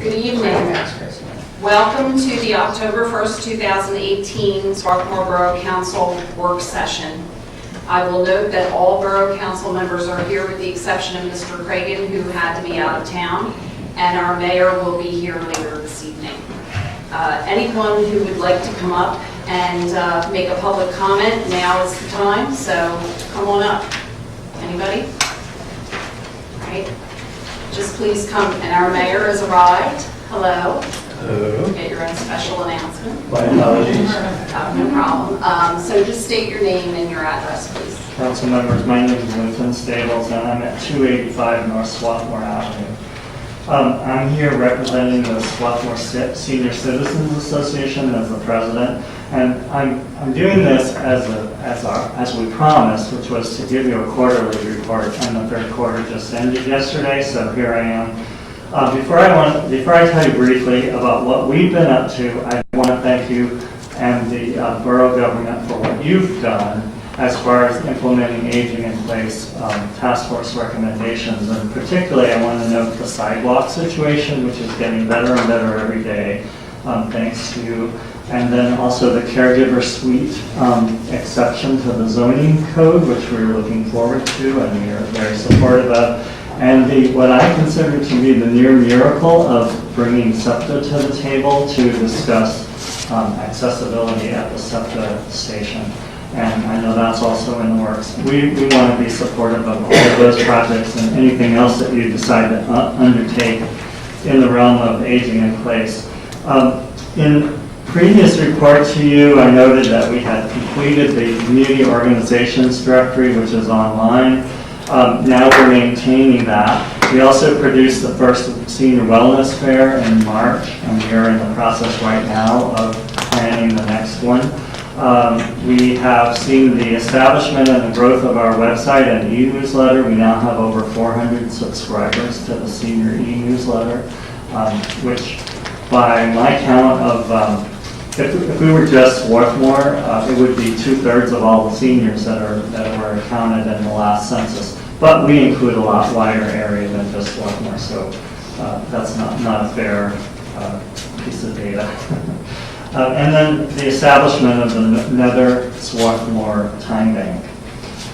Good evening. Welcome to the October 1st, 2018 Swarthmore Borough Council work session. I will note that all Borough Council members are here with the exception of Mr. Cragen, who had to be out of town, and our mayor will be here later this evening. Anyone who would like to come up and make a public comment, now is the time, so come on up. Anybody? All right. Just please come, and our mayor has arrived. Hello. Hello. Get your own special announcement. My apologies. No problem. So just state your name and your address, please. Council members, my name is Linton Stables, and I'm at 285 North Swarthmore Avenue. I'm here representing the Swarthmore Senior Citizens Association as the president, and I'm doing this as we promised, which was to give you a quarterly report, and the third quarter just ended yesterday, so here I am. Before I tell you briefly about what we've been up to, I want to thank you and the borough government for what you've done as far as implementing aging in place task force recommendations. And particularly, I want to note the sidewalk situation, which is getting better and better every day, thanks to you. And then also the caregiver suite exception to the zoning code, which we're looking forward to and we are very supportive of. And what I consider to be the near miracle of bringing SEPTA to the table to discuss accessibility at the SEPTA station. And I know that's also in the works. We want to be supportive of all of those projects and anything else that you decide to undertake in the realm of aging in place. In previous report to you, I noted that we had completed the community organizations directory, which is online. Now we're maintaining that. We also produced the first senior wellness fair in March, and we are in the process right now of planning the next one. We have seen the establishment and the growth of our website and e-newsletter. We now have over 400 subscribers to the senior e-newsletter, which by my count of, if we were just Swarthmore, it would be 2/3 of all the seniors that were counted in the last census. But we include a lot wider area than just Swarthmore, so that's not a fair piece of data. And then the establishment of the Nether Swarthmore Time Bank.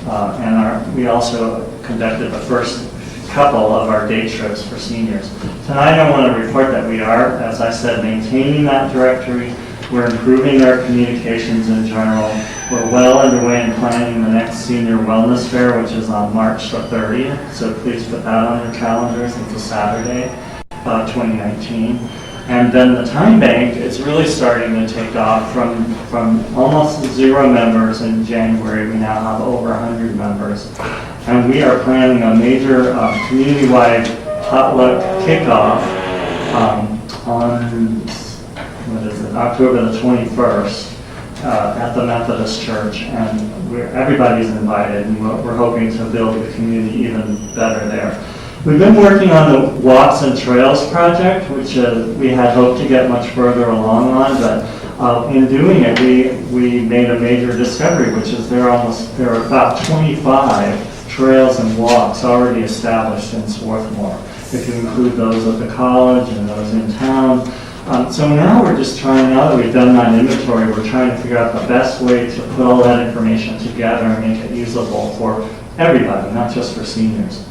And we also conducted the first couple of our day trips for seniors. Tonight I want to report that we are, as I said, maintaining that directory. We're improving our communications in general. We're well underway in planning the next senior wellness fair, which is on March the 30th. So please put that on your calendars. It's a Saturday, 2019. And then the time bank is really starting to take off from almost 0 members in January. We now have over 100 members. And we are planning a major community-wide potluck kickoff on, October the 21st at the Methodist Church. And everybody's invited, and we're hoping to build the community even better there. We've been working on the Walks and Trails project, which we had hoped to get much further along on, but in doing it, we made a major discovery, which is there are about 25 trails and walks already established in Swarthmore, if you include those at the college and those in town. So now we're just trying, now that we've done that inventory, we're trying to figure out the best way to put all that information together and make it usable for everybody, not just for seniors.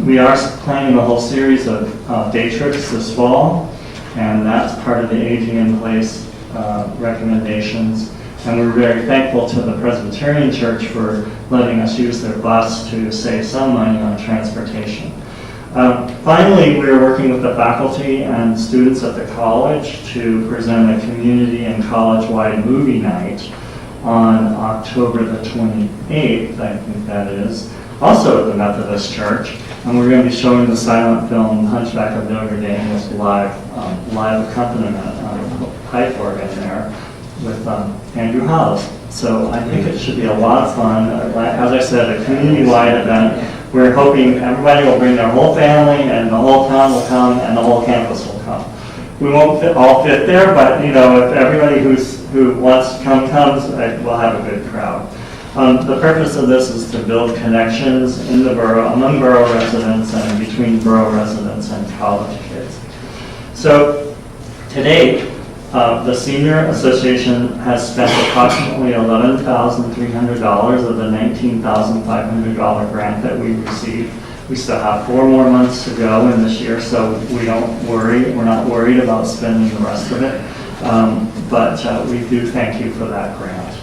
We are planning a whole series of day trips this fall, and that's part of the Aging in Place recommendations. And we're very thankful to the Presbyterian Church for letting us use their bus to save some money on transportation. Finally, we are working with the faculty and students at the college to present a community and college-wide movie night on October the 28th, I think that is. Also at the Methodist Church, and we're going to be showing the silent film Hunchback of Notre Dame with live accompaniment on a pipe organ there with Andrew Howes. So I think it should be a lot of fun. As I said, a community-wide event. We're hoping everybody will bring their whole family, and the whole town will come, and the whole campus will come. We won't all fit there, but if everybody who wants to come comes, we'll have a good crowd. The purpose of this is to build connections in the borough, among borough residents and between borough residents and college kids. So, to date, the Senior Association has spent approximately $11,300 of the $19,500 grant that we received. We still have 4 more months to go in this year, so we're not worried about spending the rest of it. But we do thank you for that grant.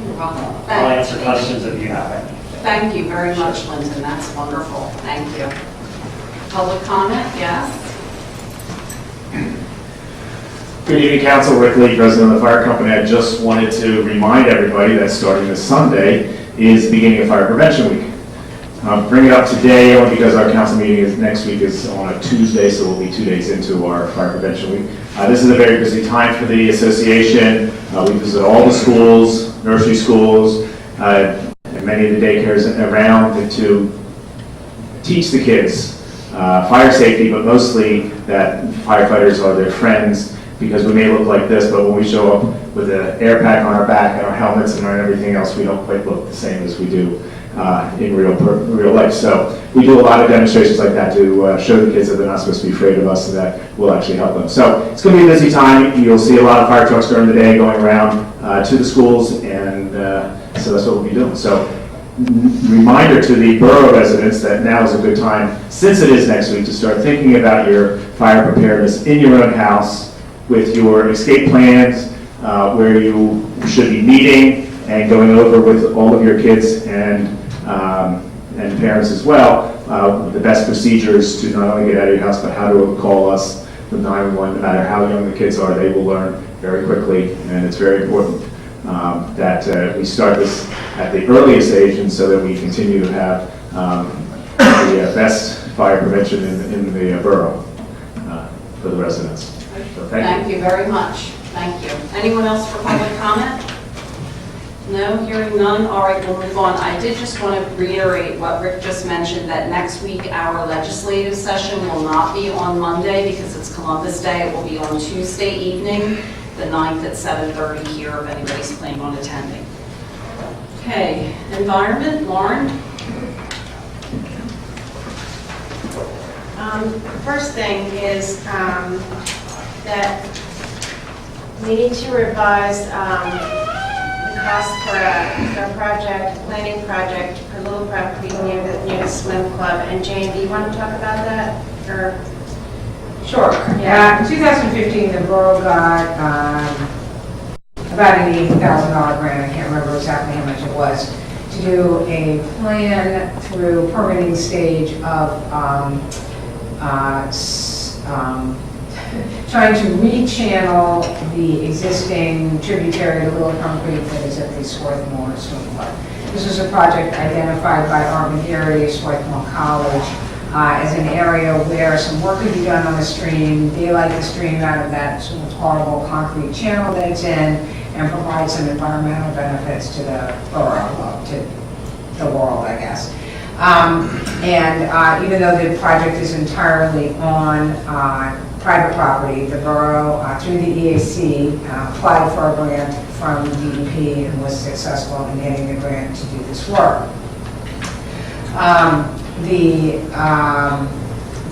You're welcome. I'll answer questions if you have any. Thank you very much, Linton. That's wonderful. Thank you. Public comment? Yes? Good evening, Council. Rick Lee, President of the Fire Company. I just wanted to remind everybody that starting this Sunday is the beginning of Fire Prevention Week. Bring it up today only because our council meeting next week is on a Tuesday, so we'll be 2 days into our Fire Prevention Week. This is a very busy time for the association. We visit all the schools, nursery schools, and many of the daycares around to teach the kids fire safety, but mostly that firefighters are their friends, because we may look like this, but when we show up with an air pack on our back and our helmets and everything else, we don't quite look the same as we do in real life. So we do a lot of demonstrations like that to show the kids that they're not supposed to be afraid of us and that we'll actually help them. So it's going to be a busy time. You'll see a lot of fire trucks during the day going around to the schools, and so that's what we'll be doing. So reminder to the borough residents that now is a good time, since it is next week, to start thinking about your fire preparedness in your own house with your escape plans, where you should be meeting and going over with all of your kids and parents as well, the best procedures to not only get out of your house, but how to call us with 911. No matter how young the kids are, they will learn very quickly, and it's very important that we start this at the earliest age, and so that we continue to have the best fire prevention in the borough for the residents. So Thank you very much. Thank you. Anyone else for public comment? No, hearing none. All right, we'll move on. I did just want to reiterate what Rick just mentioned, that next week our legislative session will not be on Monday because it's Columbus Day. It will be on Tuesday evening, the 9th at 7:30 here, if anybody's planning on attending. Okay, environment, Lauren? First thing is that we need to revise the cost for a project, planning project for a little property near the swim club. And Jane, do you want to talk about that? Or Sure. Yeah. In 2015, the borough got about an $80,000 grant, I can't remember exactly how much it was, to do a plan through permitting stage of trying to rechannel the existing tributary to Little Concrete that is at the Swarthmore Swim Club. This was a project identified by Art McGarry, Swarthmore College, as an area where some work could be done on the stream, daylight the stream out of that sort of horrible concrete channel that it's in, and provide some environmental benefits to the borough, well, to the world, I guess. Even though the project is entirely on private property, the borough, through the EAC, applied for a grant from DEP and was successful in getting the grant to do this work. The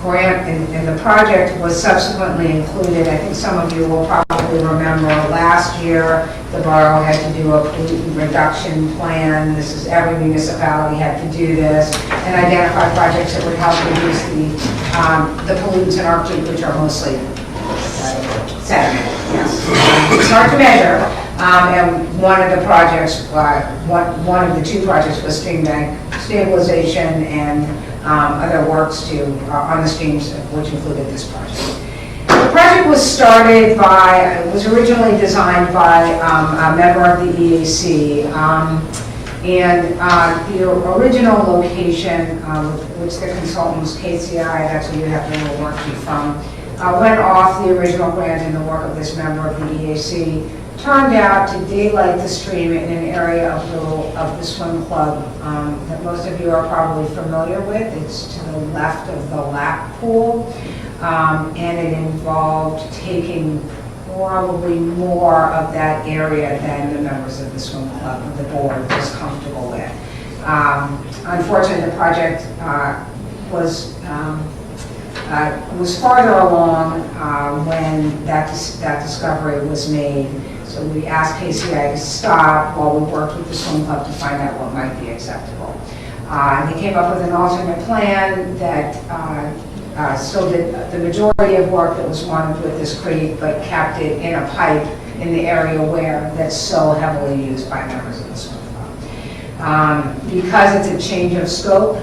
grant and the project was subsequently included. I think some of you will probably remember last year the borough had to do a pollutant reduction plan. This is every municipality had to do this and identify projects that would help reduce the pollutants in our creek, which are mostly sediment. Yes, it's hard to measure. And one of the projects, one of the 2 projects was stream bank stabilization and other works on the streams, which included this project. The project was started by, it was originally designed by a member of the EAC, and the original location, which the consultant was KCI, that's where you have the little worksheet from, went off the original grant in the work of this member of the EAC. Turned out to daylight the stream in an area of the swim club that most of you are probably familiar with. It's to the left of the lap pool, and it involved taking probably more of that area than the members of the swim club or the board was comfortable with. Unfortunately, the project was was farther along when that discovery was made. So we asked KCI to stop while we worked with the swim club to find out what might be acceptable. They came up with an alternate plan that still did the majority of work that was wanted with this creek, but kept it in a pipe in the area where that's so heavily used by members of the swim club. Because it's a change of scope,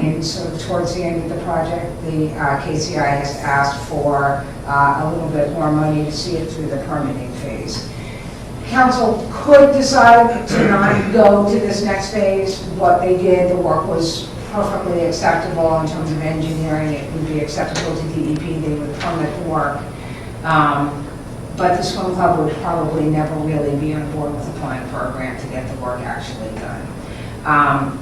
in sort of towards the end of the project, the KCI has asked for a little bit more money to see it through the permitting phase. Council could decide to not go to this next phase. What they did, the work was perfectly acceptable in terms of engineering. It would be acceptable to DEP. They would permit the work. But the swim club would probably never really be on board with applying for a grant to get the work actually done.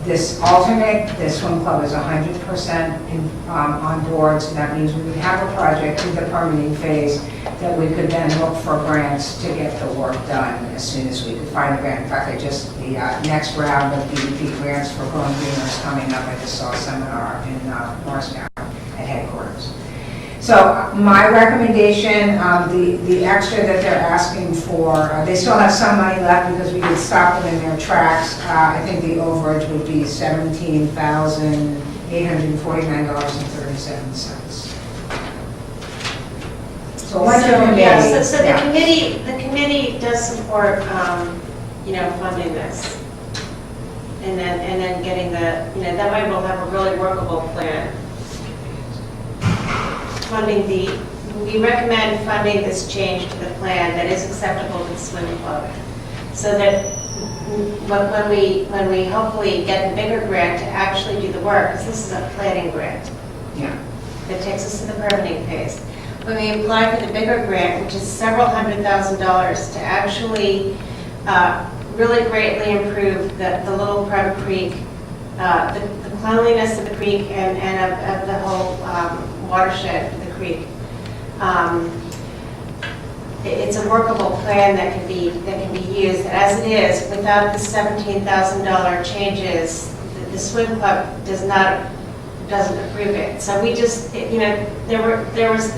This alternate, the swim club is 100% on board, so that means we would have a project in the permitting phase that we could then look for grants to get the work done as soon as we could find a grant. In fact, the next round of DEP grants for Growing Greener is coming up. I just saw a seminar in Morristown at headquarters. So my recommendation, the extra that they're asking for, they still have some money left because we did stop them in their tracks. I think the overage would be $17,849.37. So once you're yeah, so the committee does support, funding this. And then getting that way we'll have a really workable plan. We recommend funding this change to the plan that is acceptable to the swim club, so that when we hopefully get the bigger grant to actually do the work, because this is a planning grant, that takes us to the permitting phase. When we apply for the bigger grant, which is several $100,000 to actually really greatly improve the Little Private Creek, the cleanliness of the creek and of the whole watershed of the creek. It's a workable plan that can be used. As it is, without the $17,000 changes, the swim club doesn't approve it. So we just, there was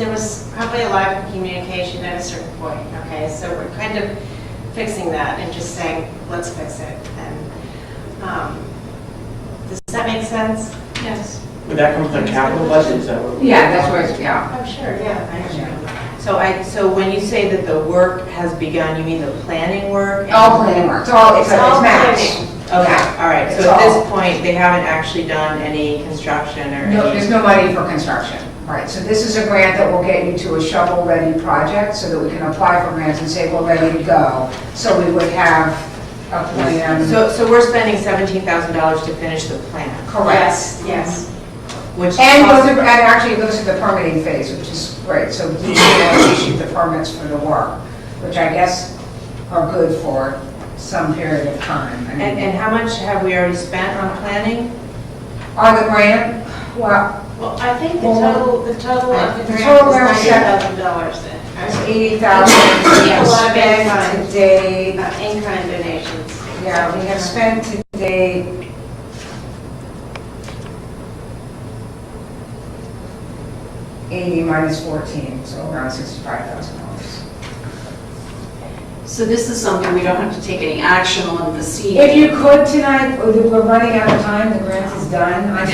probably a lack of communication at a certain point. Okay, so we're kind of fixing that and just saying, let's fix it. And does that make sense? Yes. Would that come from the capital budget? Is that what? Yeah, that's where it's, Oh, sure, yeah, I understand. So when you say that the work has begun, you mean the planning work? all planning work. It's all maps. planning. Okay, all right. It's So at all- this point, they haven't actually done any construction or No, any? there's no money for construction. Right, so this is a grant that will get you to a shovel-ready project so that we can apply for grants and say we're ready to go. So we would have a plan. So we're spending $17,000 to finish the plan? Correct. Yes. Which And costs- actually it goes to the permitting phase, which is great. So we can issue the permits for the work, which I guess are good for some period of time. I mean, And how much have we already spent on planning? on the grant, well, Well, I think the Well, total of the the grant total was grant was $90,000 then. it's 80,000 A lot of spent in-kind. to date. In-kind donations. Yeah, we have spent to date $80 minus 14, so around $65,000. So this is something we don't have to take any action on this evening. If you could tonight, we're running out of time, the grant is done on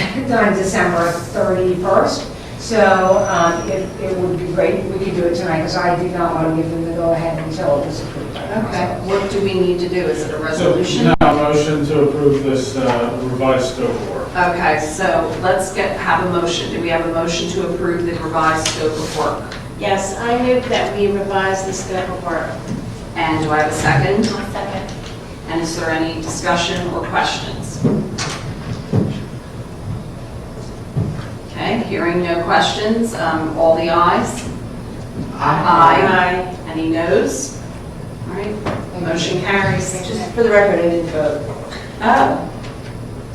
December 31st. So it would be great if we could do it tonight, because I did not want to give them the go-ahead until it was approved by council. Okay, what do we need to do? Is it a resolution? So, now, motion to approve this revised scope of work. Okay, so let's have a motion. Do we have a motion to approve the revised scope of work? Yes, I move that we revise the scope of work. And do I have a second? Second. And is there any discussion or questions? Okay, hearing no questions, all the ayes? Aye. Any noes? All right, motion carries. Just for the record, I didn't vote. Oh.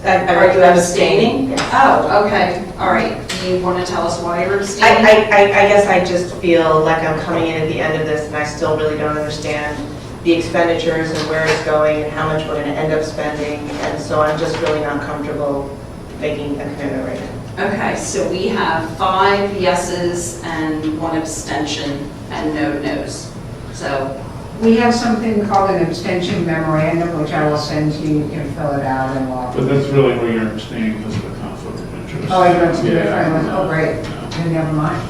Are you abstaining? Oh, okay, all right. Do you want to tell us why you're abstaining? I guess I just feel like I'm coming in at the end of this and I still really don't understand the expenditures and where it's going and how much we're going to end up spending. And so I'm just really not comfortable making a commitment right now. Okay, so we have 5 yeses and 1 abstention and no nos. So, We have something called an abstention memorandum, which I will send to you, you can fill it out and But we'll. that's really where you're abstaining because of the conflict of interest. Oh, you want to do it, Yeah, oh, great, no. then never mind.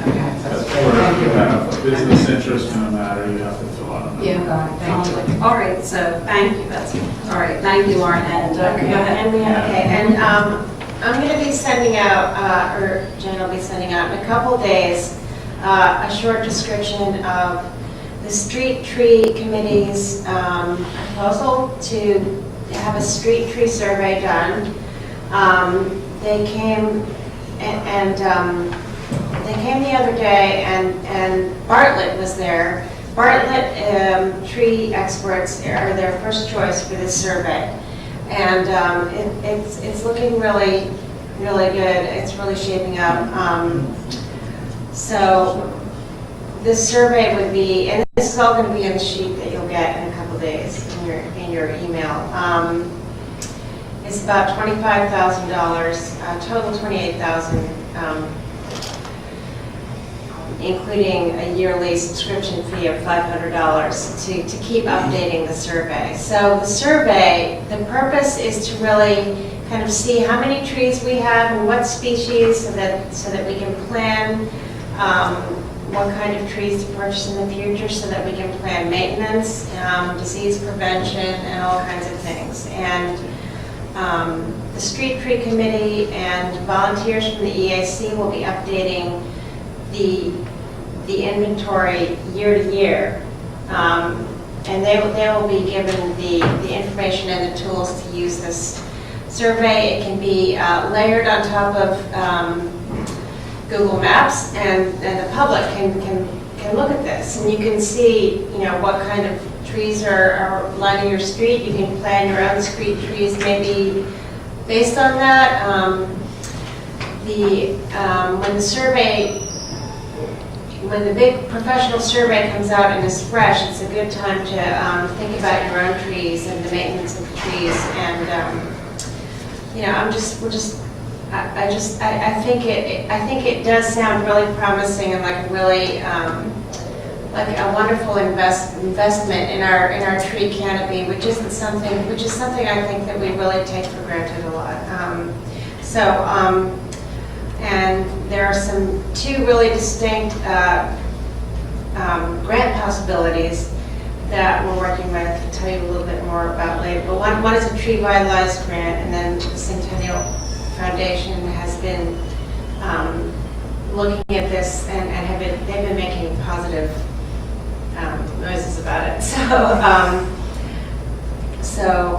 Okay, That's that's where great, thank if you you. have a business interest in a matter, you have to fill out a yeah. Got it, thank you. All right, so thank you, Betsy. All right, thank you, Lauren, and go ahead. Okay, and I'm going to be sending out, or Jen will be sending out in a couple days, a short description of the street tree committee's proposal to have a street tree survey done. They came and they came the other day, and Bartlett was there. Bartlett tree experts are their first choice for this survey. And it's looking really, really good. It's really shaping up. So this survey would be, and this is all going to be in a sheet that you'll get in a couple days in your email. It's about $25,000, total $28,000, including a yearly subscription fee of $500 to keep updating the survey. So the survey, the purpose is to really kind of see how many trees we have and what species, so that we can plan what kind of trees to purchase in the future, so that we can plan maintenance, disease prevention, and all kinds of things. And the street tree committee and volunteers from the EAC will be updating the inventory year to year. And they will be given the information and the tools to use this survey. It can be layered on top of Google Maps, and the public can look at this. And you can see, what kind of trees are lining your street. You can plan your own street trees maybe based on that. When the big professional survey comes out and is fresh, it's a good time to think about your own trees and the maintenance of the trees. And I think it does sound really promising and like a really like a wonderful investment in our tree canopy, which is something I think that we really take for granted a lot. And there are two really distinct grant possibilities that we're working with. I'll tell you a little bit more about later. But one is a Tree Vitalized grant, and then the Centennial Foundation has been looking at this and they've been making positive noises about it. So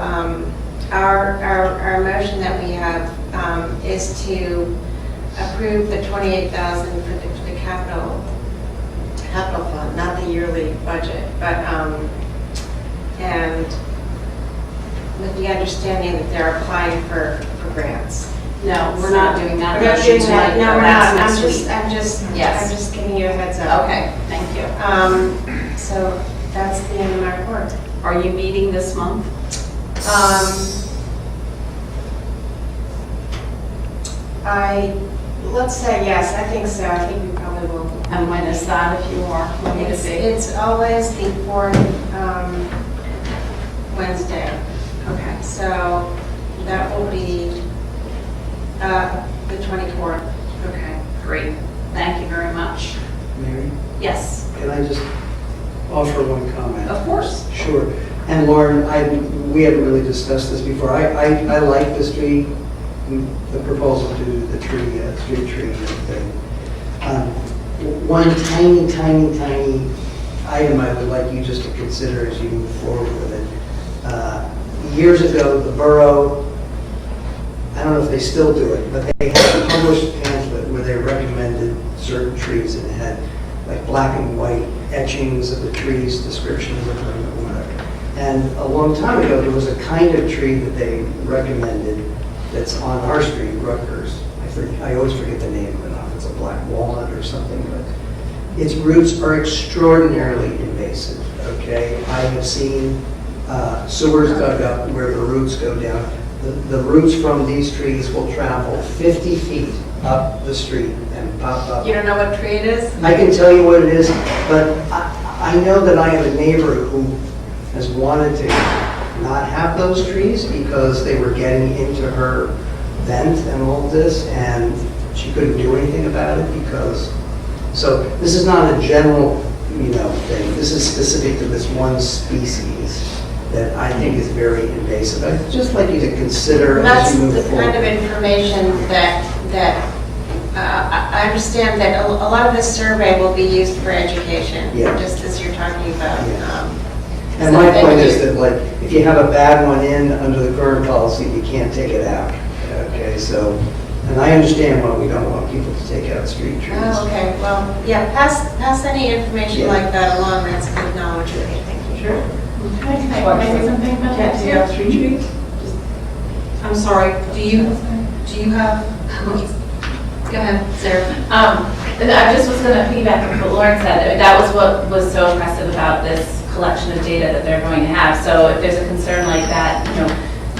our motion that we have is to approve the $28,000 for the capital fund, not the yearly budget, but and with the understanding that they're applying for grants. No, we're not doing that. We're not doing Motion that. tonight. No, we're That's not. next week. I'm just giving you a heads up. Okay, thank you. So that's the end of my report. Are you meeting this month? Let's say yes, I think so. I think we probably will. And when is that, if you are? When would it be? It's always the fourth Wednesday. Okay. So that will be the 24th. Okay, great. Thank you very much. Mary, Yes, can I just offer one comment? of course. Sure. And Lauren, we haven't really discussed this before. I like the proposal to do the street tree thing. One tiny item I would like you just to consider as you move forward with it. Years ago, the borough, I don't know if they still do it, but they had a published pamphlet where they recommended certain trees, and it had like black and white etchings of the trees, descriptions of them, and whatever. And a long time ago, there was a kind of tree that they recommended that's on our street, Rutgers. I always forget the name of it. If it's a black walnut or something, but its roots are extraordinarily invasive. Okay, I have seen sewers dug up where the roots go down the roots from these trees will travel 50 feet up the street and pop up. You don't know what tree it is? I can tell you what it is, but I know that I have a neighbor who has wanted to not have those trees because they were getting into her vent and all this, and she couldn't do anything about it because, so this is not a general, thing. This is specific to this one species that I think is very invasive. I'd just like you to consider That's as you move the forward. kind of information that I understand that a lot of this survey will be used for education, Yeah. just as you're talking about. Yeah. So And my that point you- is that, like, if you have a bad one in under the current policy, you can't take it out. Okay, so, and I understand why we don't want people to take out street trees. Oh, okay, well, yeah, pass any information Yeah. like that along, that's good knowledge, really, thank you. Sure. Can I say something about that too? Yeah. Street trees? I'm sorry, do you have, go ahead, Sarah. And I just was going to piggyback on what Lauren said. I mean, that was what was so impressive about this collection of data that they're going to have. So if there's a concern like that,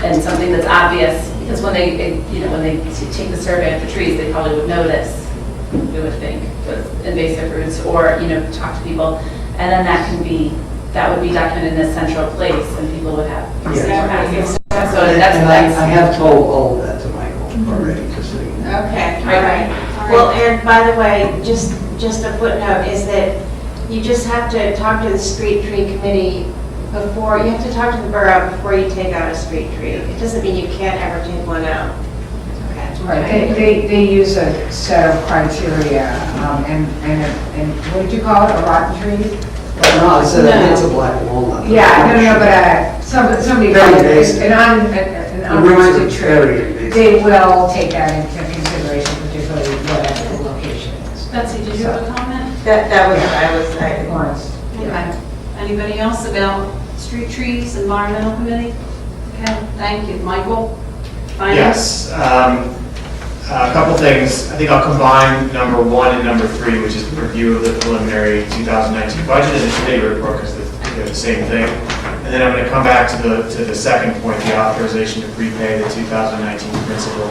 and something that's obvious, because when they take the survey of the trees, they probably would notice, we would think, with invasive roots, or, talk to people. And then that would be documented in a central place, and people would have access. So And that's I have told all of that to Michael already, just so you know. Okay, all right. Well, and by the way, just a footnote is that you just have to talk to the street tree committee before, you have to talk to the borough before you take out a street tree. It doesn't mean you can't ever take one out. Right, they use a set of criteria, and what did you call it, a rotten tree? No, I said it's a black walnut. Yeah, no, but somebody Very called it invasive. an The roots are unwanted very tree. invasive. They will take that into consideration, particularly whatever the location is. Betsy, did you have a comment? That was what I was saying. Lawrence? Okay. Anybody else about street trees, environmental committee? Okay, thank you. Michael? Finance? Yes. A couple things. I think I'll combine number 1 and number 3, which is the review of the preliminary 2019 budget and the committee report, because they're the same thing. And then I'm going to come back to the second point, the authorization to prepay the 2019 principal.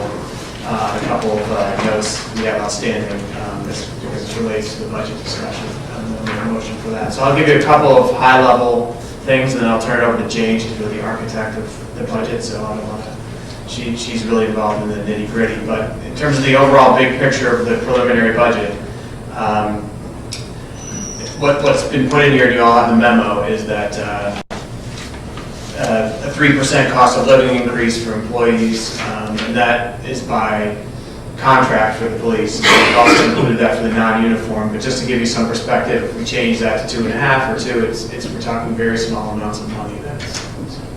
A couple of notes we have outstanding because it relates to the budget discussion. I'll make a motion for that. So I'll give you a couple of high-level things, and then I'll turn it over to Jane. She's really the architect of the budget, so I don't want to. She's really involved in the nitty-gritty. But in terms of the overall big picture of the preliminary budget, what's been put in here, and you all have the memo, is that a 3% cost of living increase for employees, and that is by contract for the police. We also included that for the non-uniform, but just to give you some perspective, if we change that to 2.5 or 2, we're talking very small amounts of money. That's a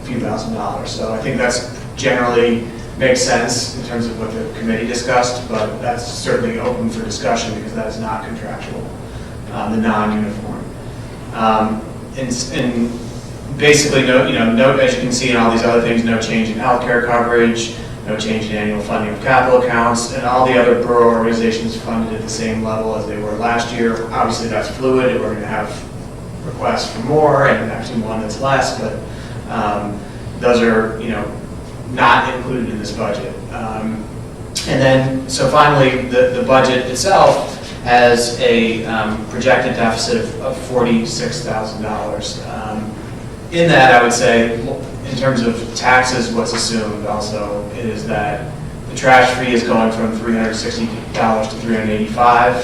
few $1,000s. So I think that's generally makes sense in terms of what the committee discussed, but that's certainly open for discussion because that is not contractual, the non-uniform. And basically, no, as you can see in all these other things, no change in healthcare coverage, no change in annual funding of capital accounts, and all the other borough organizations funded at the same level as they were last year. Obviously, that's fluid, and we're going to have requests for more, and actually one that's less, but those are, not included in this budget. And then, so finally, the budget itself has a projected deficit of $46,000. In that, I would say, in terms of taxes, what's assumed also is that the trash fee is going from $360 to $385.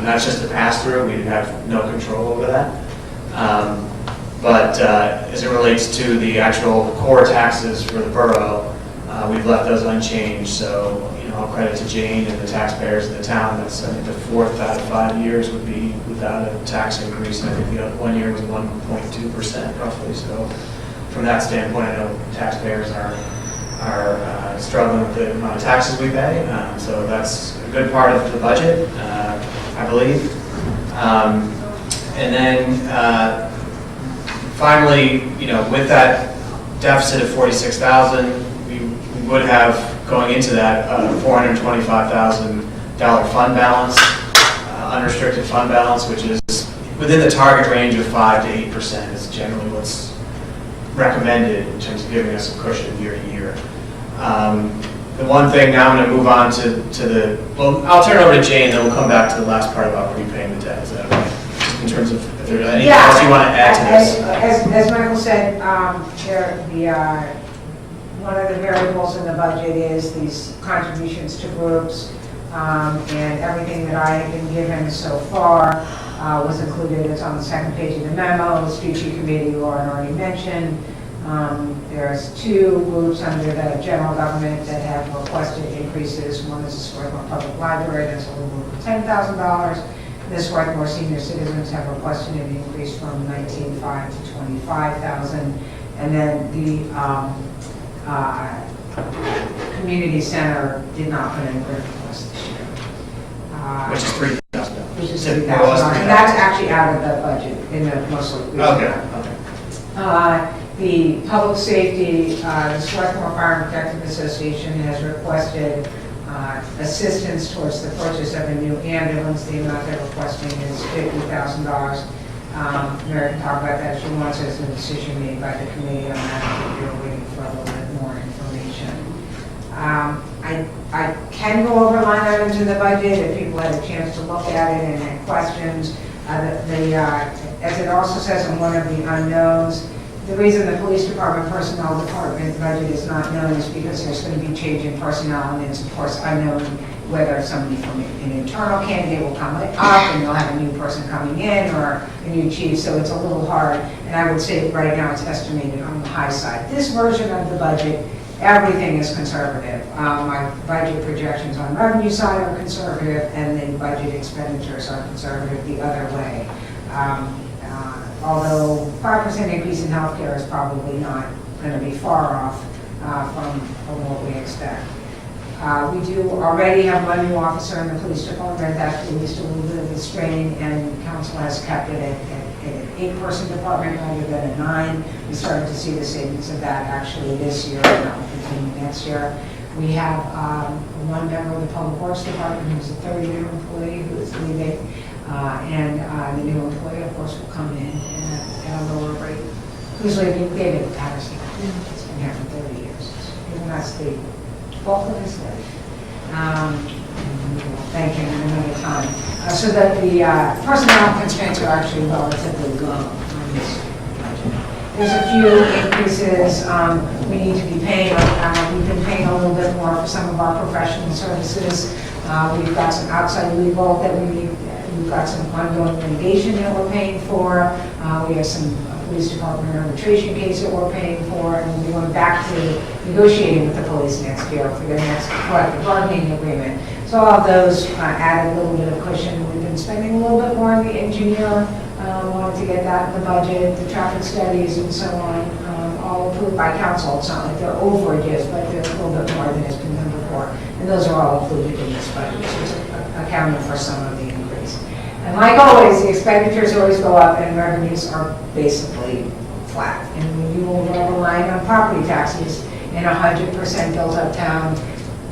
That's just a pass-through. We have no control over that. But as it relates to the actual core taxes for the borough, we've left those unchanged. So, all credit to Jane and the taxpayers in the town. That's, I think, the 4th out of 5 years would be without a tax increase. And I think the other 1 year was 1.2% roughly. So, from that standpoint, I know taxpayers are struggling with the amount of taxes we pay. So that's a good part of the budget, I believe. And then finally, with that deficit of $46,000, we would have, going into that, $425,000 fund balance, unrestricted fund balance, which is within the target range of 5 to 8% is generally what's recommended in terms of giving us a cushion year to year. The one thing, now I'm going to move on well, I'll turn it over to Jane, then we'll come back to the last part about repaying the debt. Is that okay? Just in terms of if there's anything else you want to add to this? As Michael said, one of the variables in the budget is these contributions to groups, and everything that I have been given so far was included. It's on the second page of the memo. The Street Tree Committee, Lauren already mentioned. There's two groups under the general government that have requested increases. One is the Swarthmore Public Library, that's a little over $10,000. The Swarthmore Senior Citizens have requested an increase from $19,500 to $25,000. And then the community center did not put in a great request this year. Which is $3,000. Which is $3,000. And that's actually out of the budget in the mostly. Okay. The public safety, the Swarthmore Fire and Protective Association has requested assistance towards the purchase of a new ambulance. The amount they're requesting is $50,000. Mary can talk about that. She wants us a decision made by the committee on that. We're waiting for a little bit more information. I can go over line items in the budget if people had a chance to look at it and had questions. As it also says in one of the unknowns, the reason the police department personnel department budget is not known is because there's going to be change in personnel, and it's of course unknown whether somebody from an internal candidate will come up and you'll have a new person coming in or a new chief, so it's a little hard. And I would say right now it's estimated on the high side. This version of the budget, everything is conservative. My budget projections on revenue side are conservative, and the budget expenditures are conservative the other way. Although 5% increase in healthcare is probably not going to be far off from what we expect. We do already have one new officer in the police department. That's released a little bit of the strain, and council has kept it at an 8-person department rather than a 9. We started to see the savings of that actually this year, and that will continue next year. We have one member of the public works department who's a 30-year employee who is leaving. And the new employee, of course, will come in at a lower rate. Who's leaving? David Patterson. He's been here for 30 years. And that's the bulk of his life. Thank him another time. So that the personnel constraints are actually relatively low on this budget. There's a few increases we need to be paying. We've been paying a little bit more for some of our professional services. We've got some outside legal that we need. We've got some ongoing litigation that we're paying for. We have some police department arbitration case that we're paying for, and we'll be going back to negotiating with the police next year for their next collective bargaining agreement. So all of those add a little bit of cushion. We've been spending a little bit more on the engineer, wanted to get that in the budget, the traffic studies and so on, all approved by council. It's not like they're overages, but they're a little bit more than has been done before. And those are all included in this budget, so it's accounting for some of the increase. And like always, the expenditures always go up and revenues are basically flat. And when you are relying on property taxes in a 100% built-up town,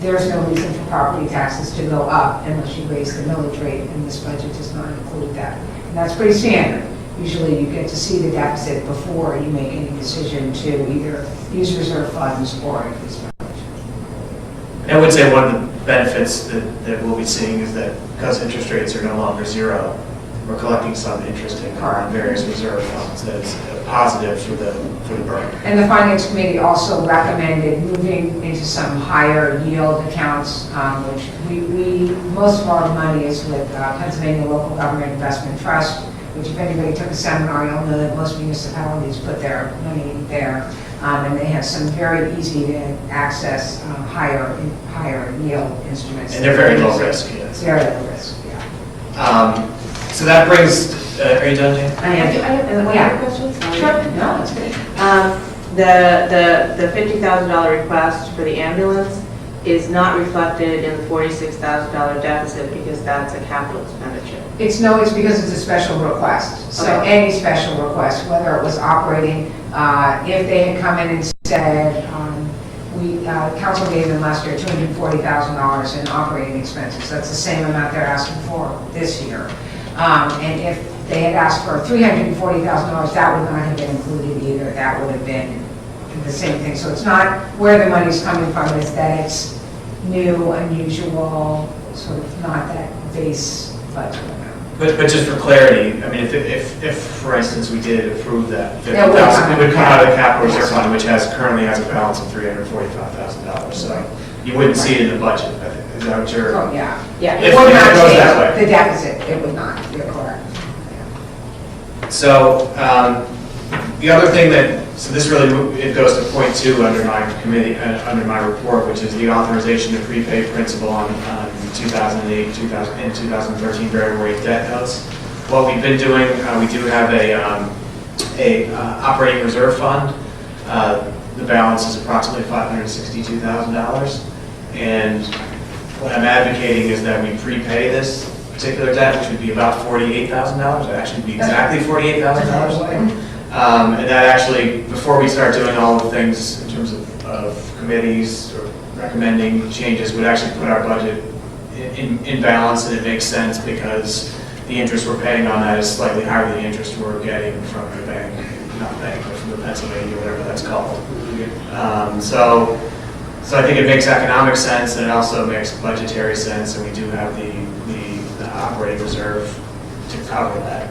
there's no reason for property taxes to go up unless you raise the millage rate, and this budget does not include that. And that's pretty standard. Usually you get to see the deficit before you make any decision to either use reserve funds or increase millage. I would say one of the benefits that we'll be seeing is that because interest rates are no longer zero, we're collecting some interest income on various reserve funds. That's a positive for the borough. And the Finance Committee also recommended moving into some higher yield accounts, which most of our money is with Pennsylvania Local Government Investment Trust, which if anybody took a seminar, you'll know that most municipalities put their money there. And they have some very easy to access higher yield instruments. And they're very low risk, yes. It's very low risk, yeah. So that brings, are you done, Jane? I have Yeah. questions. Sure, no, that's good. The $50,000 request for the ambulance is not reflected in the $46,000 deficit because that's a capital expenditure. It's because it's a special request. So Okay. any special request, whether it was operating, if they had come in and said, council gave them last year $240,000 in operating expenses. That's the same amount they're asking for this year. And if they had asked for $340,000, that would not have been included either. That would have been the same thing. So it's not where the money's coming from, it's that it's new, unusual, sort of not that base budget amount. But just for clarity, I mean, if for instance, we did approve that That would 50,000, come it would come out of the capital Yes. reserve fund, which currently has a balance of $345,000. So you wouldn't see it in the budget, I think. Is that what you're? Oh, yeah. Yeah. It If would it not goes that change way. the deficit, it would not, you're correct. So the other thing so this really, it goes to point 2 under my committee, under my report, which is the authorization to prepay principal on 2008, 2000, and 2013 variable rate debt notes. What we've been doing, we do have a operating reserve fund. The balance is approximately $562,000. And what I'm advocating is that we prepay this particular debt, which would be about $48,000. It'd actually be exactly $48,000. And that actually, before we start doing all the things in terms of committees or recommending changes, would actually put our budget in balance, and it makes sense because the interest we're paying on that is slightly higher than the interest we're getting from the bank, not bank, but from the Pennsylvania, whatever that's called. So I think it makes economic sense, and it also makes budgetary sense, and we do have the operating reserve to cover that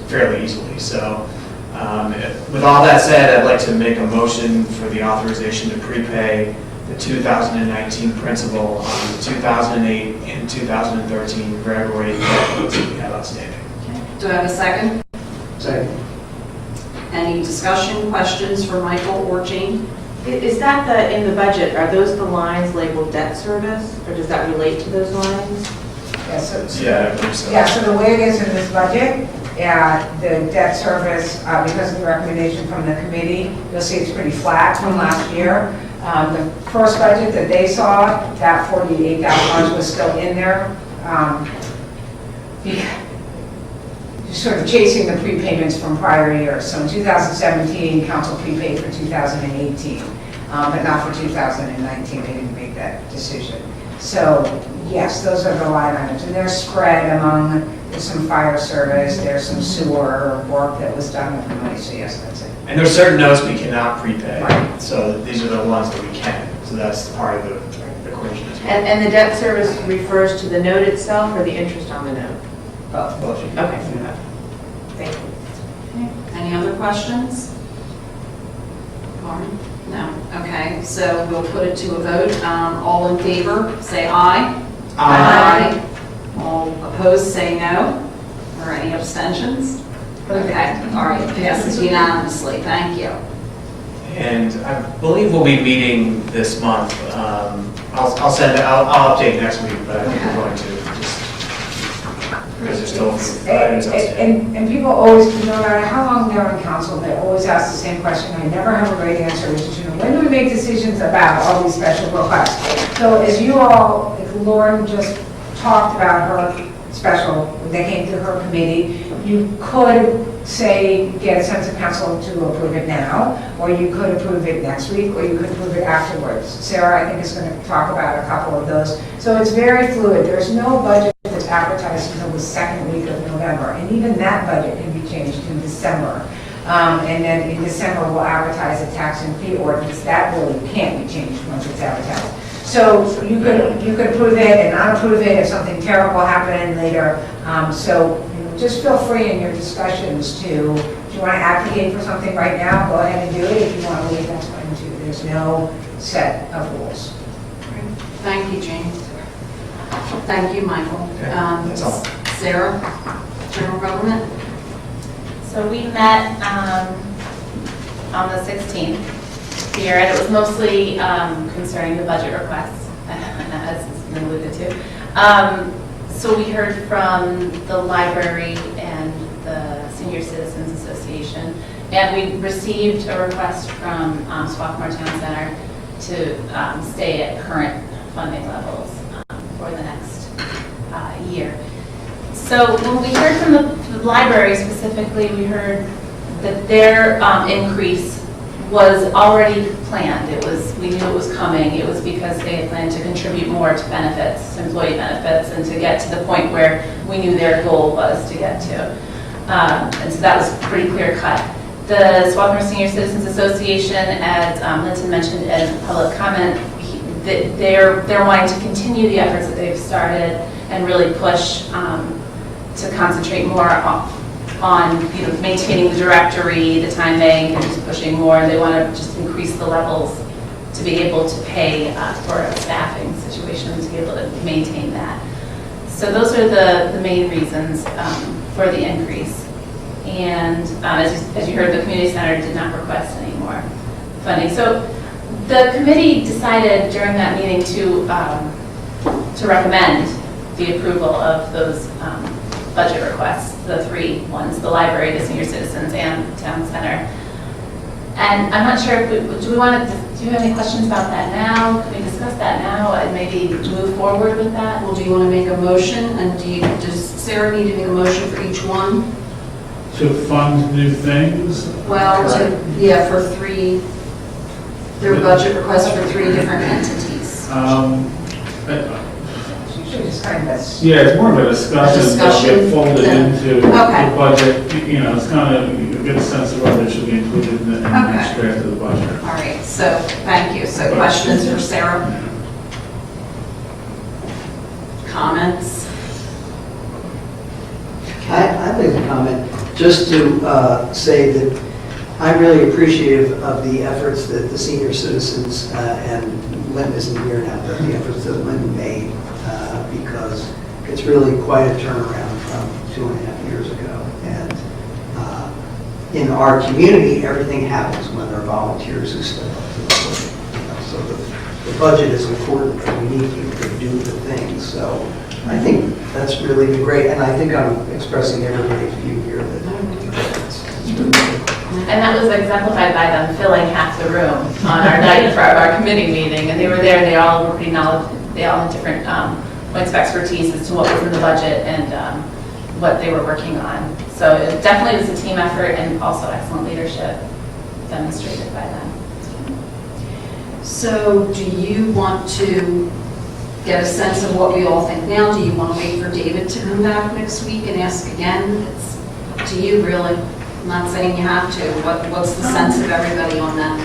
fairly easily. So with all that said, I'd like to make a motion for the authorization to prepay the 2019 principal on the 2008 and 2013 variable rate debt notes that we have outstanding. Do I have a second? Second. Any discussion, questions for Michael or Jane? Is that in the budget, are those the lines labeled debt service, or does that relate to those lines? Yeah, so, Yeah, I believe so. yeah, so the way it is in this budget, the debt service, because of the recommendation from the committee, you'll see it's pretty flat from last year. The first budget that they saw, that $48,000 was still in there. Sort of chasing the prepayments from prior years. So in 2017, council prepaid for 2018, but not for 2019. They didn't make that decision. So yes, those are the line items, and they're spread among, there's some fire service, there's some sewer work that was done with the money, so yes, that's it. And there are certain notes we cannot prepay, Right. so these are the ones that we can. So that's part of the equation as well. And the debt service refers to the note itself or the interest on the note? Both. Okay. Thank you. Any other questions? Lauren? No. Okay, so we'll put it to a vote. All in favor, say aye. Aye. All opposed, say no. Or any abstentions? Okay, all right, passes unanimously. Thank you. And I believe we'll be meeting this month. I'll update next week, but I think we're going to just, because there's still a few items outstanding. And people always, no matter how long they're on council, they always ask the same question. I never have a great answer, which is, when do we make decisions about all these special requests? So as you all, if Lauren just talked about her special, that came through her committee, you could say, get a sense of council to approve it now, or you could approve it next week, or you could approve it afterwards. Sarah, I think, is going to talk about a couple of those. So it's very fluid. There's no budget that's advertised until the second week of November, and even that budget can be changed in December. And then in December, we'll advertise a tax and fee ordinance. That really can't be changed once it's advertised. So you could approve it and not approve it if something terrible happened later. So just feel free in your discussions to, if you want to advocate for something right now, go ahead and do it. If you want to leave, that's fine too. There's no set of rules. Thank you, Jane. Thank you, Michael. Okay, that's all. Sarah, general government? So we met on the 16th here, and it was mostly concerning the budget requests, as has been alluded to. So we heard from the library and the Senior Citizens Association, and we received a request from Swarthmore Town Center to stay at current funding levels for the next year. So when we heard from the library specifically, we heard that their increase was already planned. We knew it was coming. It was because they had planned to contribute more to benefits, employee benefits, and to get to the point where we knew their goal was to get to. And so that was pretty clear cut. The Swarthmore Senior Citizens Association, as Linton mentioned in public comment, they're wanting to continue the efforts that they've started and really push to concentrate more on maintaining the directory, the time bank, and just pushing more. And they want to just increase the levels to be able to pay for a staffing situation to be able to maintain that. So those are the main reasons for the increase. And as you heard, the community center did not request any more funding. So the committee decided during that meeting to recommend the approval of those budget requests, the three ones, the library, the senior citizens, and the town center. And I'm not sure if do you have any questions about that now? Can we discuss that now and maybe move forward with that? Well, do you want to make a motion, and does Sarah need to make a motion for each one? To fund new things? Well, for three, their budget requests for three different entities. Usually just kind of. Yeah, it's more of a discussion that get folded into the budget. It's kind of, you get a sense of whether it should be included in the next draft of the budget. All right, so thank you. So questions for Sarah? Comments? I'd like to comment, just to say that I'm really appreciative of the efforts that the senior citizens, and Lynn isn't here now, but the efforts that Lynn made, because it's really quite a turnaround from 2.5 years ago. And in our community, everything happens when there are volunteers who step up to the plate. So the budget is important, and we need people to do the things. So I think that's really been great, and I think I'm expressing everybody's view here that it's really good. And that was exemplified by them filling half the room on our night for our committee meeting, and they were there, and they all were pretty knowledgeable, they all had different points of expertise as to what was in the budget and what they were working on. So it definitely was a team effort and also excellent leadership demonstrated by them. So do you want to get a sense of what we all think now? Do you want to wait for David to come back next week and ask again? It's up to you, really. I'm not saying you have to. What's the sense of everybody on that?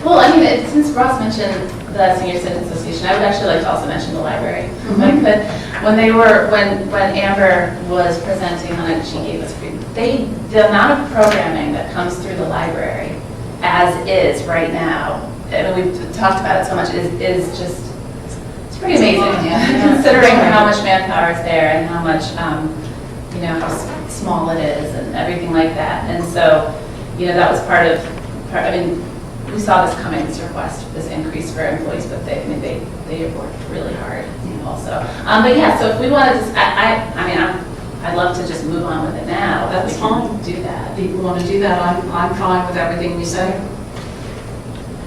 Well, I mean, since Ross mentioned the Senior Citizens Association, I would actually like to also mention the library. If I could. When Amber was presenting on it, she gave us the amount of programming that comes through the library as is right now, and we've talked about it so much, is just, it's pretty amazing, considering how much manpower is there and how much, how small it is and everything like that. And so, that was we saw this coming, this request, this increase for employees, but they have worked really hard, also. But yeah, so if we want to I'd love to just move on with it now. That's fine. Do that. People want to do that, I'm fine with everything you say.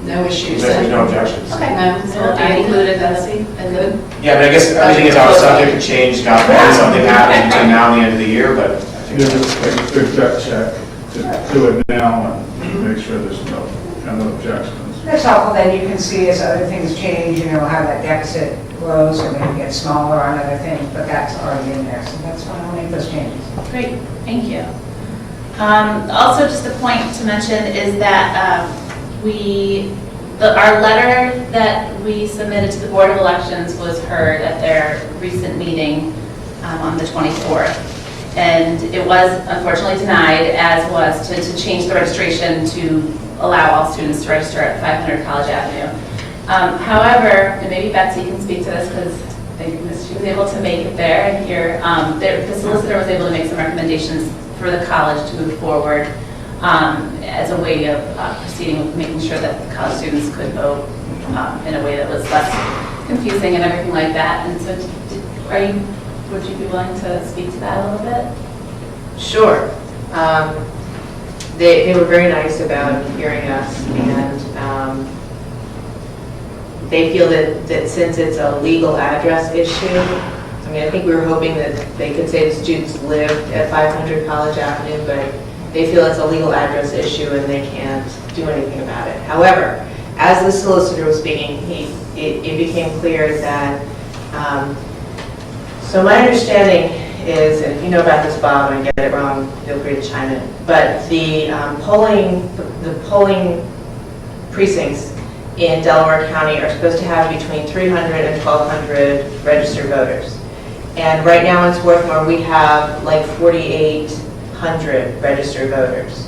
No issues. There's no objections. Okay. No, So it'll be included, Betsy? Good. Yeah, but I guess everything is always subject to change, God forbid something happens between now and the end of the year, but I think There's a good gut check to do it now and make sure there's no objections. That's helpful, then you can see as other things change, how that deficit grows or maybe gets smaller on other things, but that's already in there, so that's fine, I'll make those changes. Great, thank you. Also, just a point to mention is that our letter that we submitted to the Board of Elections was heard at their recent meeting on the 24th. And it was unfortunately denied, as was to change the registration to allow all students to register at 500 College Avenue. However, and maybe Betsy can speak to this because thank goodness she was able to make it there and here. The solicitor was able to make some recommendations for the college to move forward as a way of proceeding with making sure that the college students could vote in a way that was less confusing and everything like that. And so would you be willing to speak to that a little bit? Sure. They were very nice about hearing us, and they feel that since it's a legal address issue, I think we were hoping that they could say the students lived at 500 College Avenue, but they feel it's a legal address issue and they can't do anything about it. However, as the solicitor was speaking, it became clear that, so my understanding is, and if you know about this, Bob, and I get it wrong, feel free to chime in, but the polling precincts in Delaware County are supposed to have between 300 and 1,200 registered voters. And right now in Swarthmore, we have like 4,800 registered voters,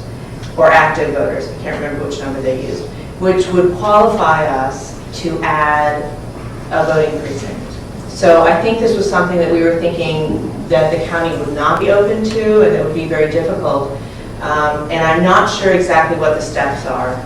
or active voters, I can't remember which number they used, which would qualify us to add a voting precinct. So I think this was something that we were thinking that the county would not be open to, and it would be very difficult. And I'm not sure exactly what the steps are.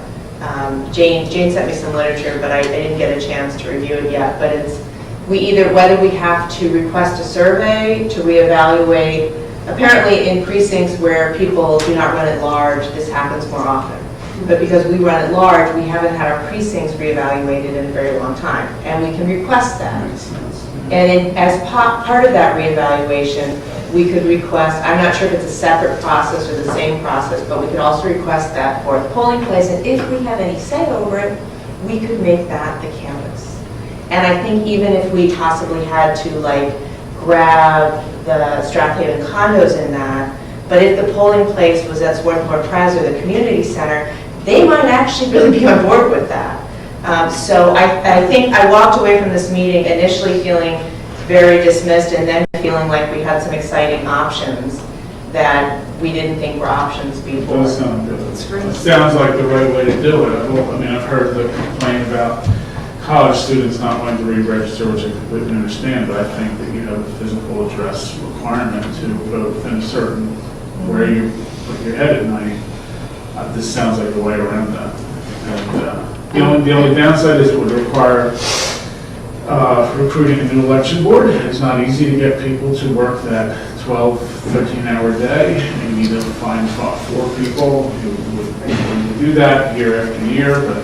Jane sent me some literature, but I didn't get a chance to review it yet. But it's whether we have to request a survey to reevaluate. Apparently, in precincts where people do not run at large, this happens more often. But because we run at large, we haven't had our precincts reevaluated in a very long time, and we can request that. And as part of that reevaluation, we could request, I'm not sure if it's a separate process or the same process, but we could also request that for the polling place, and if we have any say over it, we could make that the canvas. And I think even if we possibly had to grab the Strathaven condos in that, but if the polling place was at Swarthmore Plaza or the community center, they might actually really be on board with that. So I think I walked away from this meeting initially feeling very dismissed, and then feeling like we had some exciting options that we didn't think were options before. That sounds good. It sounds like the right way to do it. I've heard the complaint about college students not wanting to re-register, which I completely understand, but I think that you have a physical address requirement to vote within a certain where you put your head at night. This sounds like the way around that. And the only downside is it would require recruiting a new election board. It's not easy to get people to work that 12, 13-hour day. You need to find 4 people who would do that year after year, but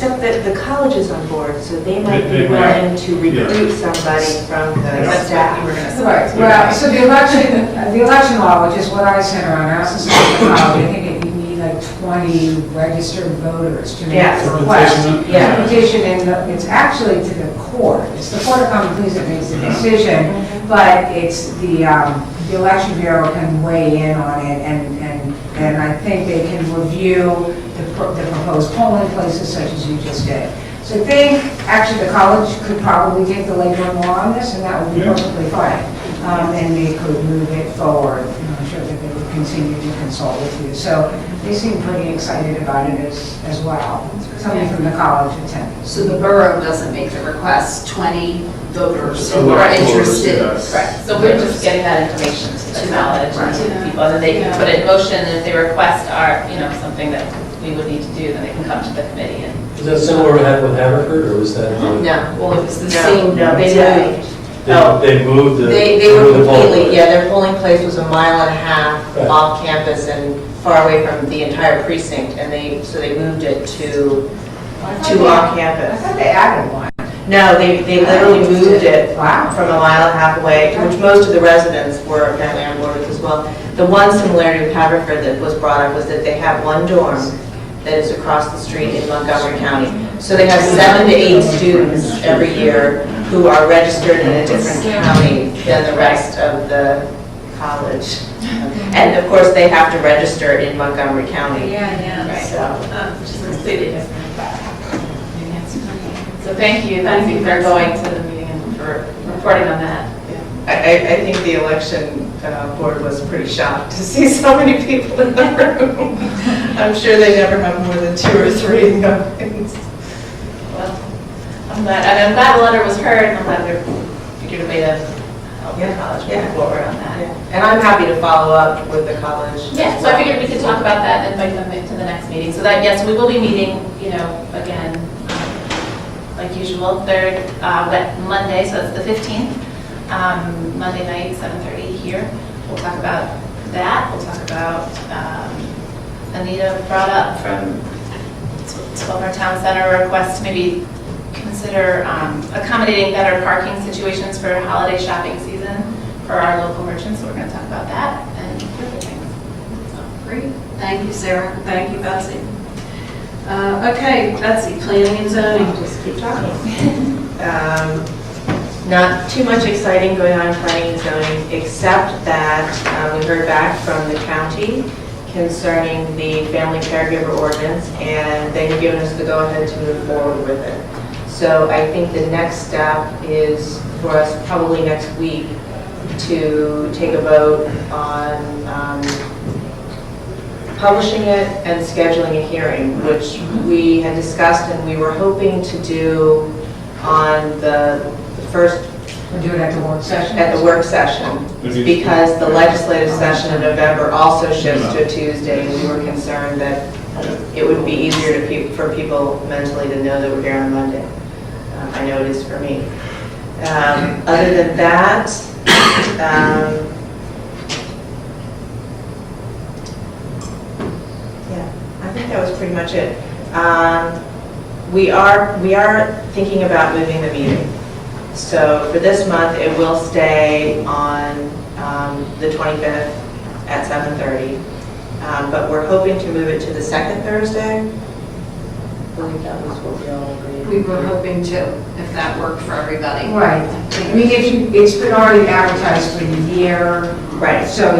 Except that the college is on board, so they might be willing to recruit somebody from the staff. Right, well, so the election law, which is what I sent around, I also sent to the college, I think you need 20 registered voters to make the request. Yeah. Petition, and it's actually to the court. It's the Court of Common Pleas that makes the decision, but it's the election bureau can weigh in on it, and I think they can review the proposed polling places such as you just did. So I think actually the college could probably take the labor more on this, and that would be perfectly fine. And they could move it forward. I'm sure that they would continue to consult with you. So they seem pretty excited about it as well. Somebody from the college attended. So the borough doesn't make the request, 20 voters who are interested. Correct. So we're just getting that information to the college and to the people, and then they can put it in motion, and if they request are, something that we would need to do, then they can come to the committee and. Is that similar to what happened with Haverford, or was that? No, Well, it was the same. No, they moved. They moved the. They were moved the polling completely, place. their polling place was 1.5 miles Right. off campus and far away from the entire precinct, and so they moved it to our I campus. thought they added one. No, they literally moved it Wow. from 1.5 miles away, which most of the residents were apparently on board with as well. The one similarity with Haverford that was brought up was that they have one dorm that is across the street in Montgomery County. So they have 7 to 8 students every year who are registered in a different county than the rest of the college. And of course, they have to register in Montgomery County. Yeah. So, Which is completely different. So thank you for going to the meeting and for reporting on that. I think the election board was pretty shocked to see so many people in the room. I'm sure they never have more than 2 or 3 in the audience. Well, I'm glad the letter was heard, and I'm glad we figured a way to help the college move forward on that. And I'm happy to follow up with the college. Yeah, so I figured we could talk about that and invite them to the next meeting. So that, yes, we will be meeting, again, like usual, third Monday, so it's the 15th, Monday night, 7:30 here. We'll talk about that. We'll talk about, Anita brought up from Swarthmore Town Center request to maybe consider accommodating better parking situations for holiday shopping season for our local merchants. So we're going to talk about that and other things. So, Great. Thank you, Sarah. Thank you, Betsy. Okay, Betsy, planning and zoning. Just keep talking. Not too much exciting going on in planning and zoning, except that we heard back from the county concerning the family caregiver ordinance, and they have given us the go-ahead to move forward with it. So I think the next step is for us probably next week to take a vote on publishing it and scheduling a hearing, which we had discussed and we were hoping to do on the first, We'll do it at the work session. at the work session, because the legislative session in November also shifts to a Tuesday, and we were concerned that it would be easier for people mentally to know that we're here on Monday. I know it is for me. Other than that, yeah, I think that was pretty much it. We are thinking about moving the meeting. So for this month, it will stay on the 25th at 7:30. But we're hoping to move it to the second Thursday. I believe that was what we all agreed. We were hoping to, if that worked for everybody. Right. I mean, it's been already advertised for the year. Right. So